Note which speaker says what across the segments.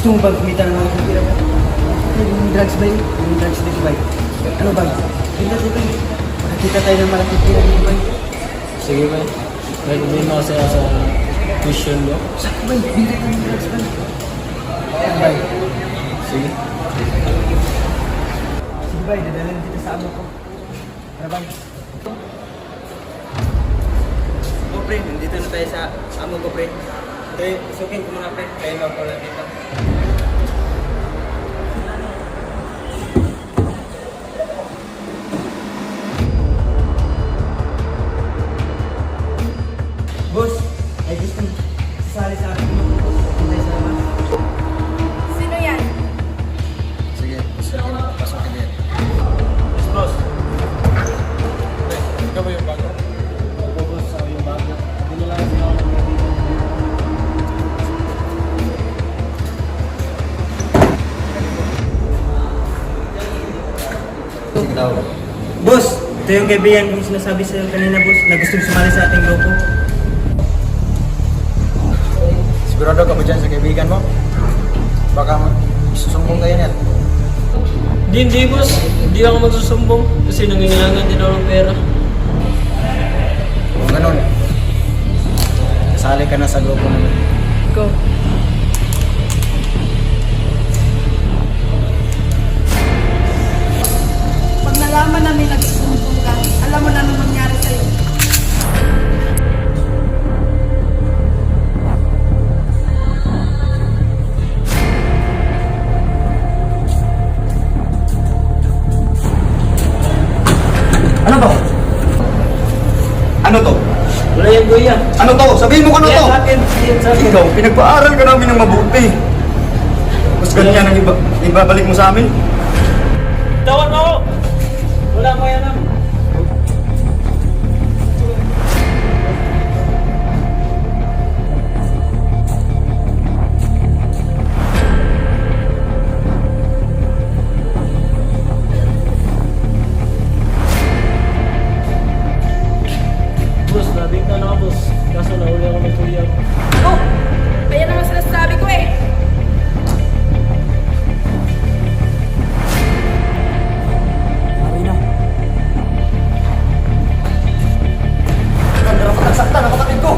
Speaker 1: Gusto mo ba kumita ng mga pera mo? Yung drugs ba yun? Yung drugs dito ba yun? Ano ba? Kita dito yun. Makakita tayo ng malaking pera dito ba yun?
Speaker 2: Sige ba? May kumain ako sa mission mo.
Speaker 1: Saan ba yun? Binta tayo ng drugs ba yun? Ano ba yun?
Speaker 2: Sige.
Speaker 1: Sige ba yun? Dadalhin kita sa amo ko. Tara ba yun? O pre, nandito na tayo sa amo ko pre. Pre, isukin ko muna pre. Kaya lang pala dito. Boss, ay gusto sasali sa akin mo. Hintay sa labas.
Speaker 3: Sino yan?
Speaker 2: Sige. Pasukin din.
Speaker 1: Yes, boss.
Speaker 2: Ikaw ba yung bago? Ako boss, ako yung bago. Hindi na lang sila ako ng Sige daw.
Speaker 1: Boss, ito yung kaibigan kong sinasabi sa'yo kanina, boss, na gusto sumali sa ating grupo.
Speaker 2: Sigurado ka ba dyan sa kaibigan mo? Baka isusumbong kayo niyan.
Speaker 4: Hindi boss, hindi ako magsusumbong kasi nangangailangan din ako ng pera.
Speaker 2: Kung ganun, kasali ka na sa grupo namin.
Speaker 4: Ikaw?
Speaker 3: Pag nalaman namin nagsusumbong ka, alam mo na anong mangyari sa'yo.
Speaker 5: Ano to? Ano to?
Speaker 4: Wala yan kuya.
Speaker 5: Ano to? Sabihin mo kung ano
Speaker 4: Yan
Speaker 5: to?
Speaker 4: sa akin, yan sa akin.
Speaker 5: Ikaw, pinagpaaral ka namin ng mabuti. Mas ganyan ang ibabalik mo sa amin.
Speaker 4: Tawad mo ako! Wala ko yan ah. Boss, nabigtan ako boss. Kaso nahuli ako ng kuya ko.
Speaker 3: Oh! Kaya naman sinasabi ko eh.
Speaker 5: Ganda na pagkagsaktan ang kapatid ko.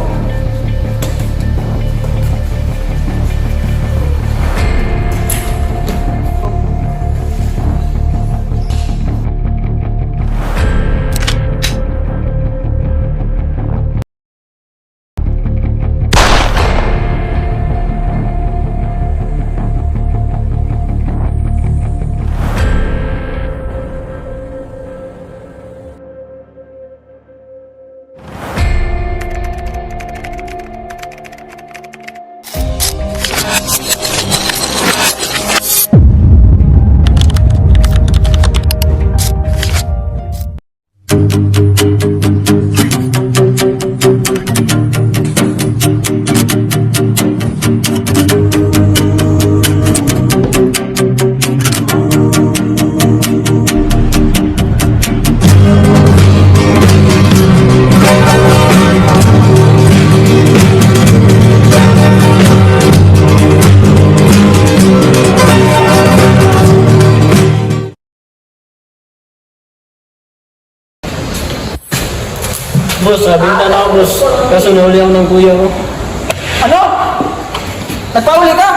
Speaker 4: Boss, nabigtan ako boss. Kaso nahuli ako ng kuya ko.
Speaker 1: Ano? Nagpahuli ka?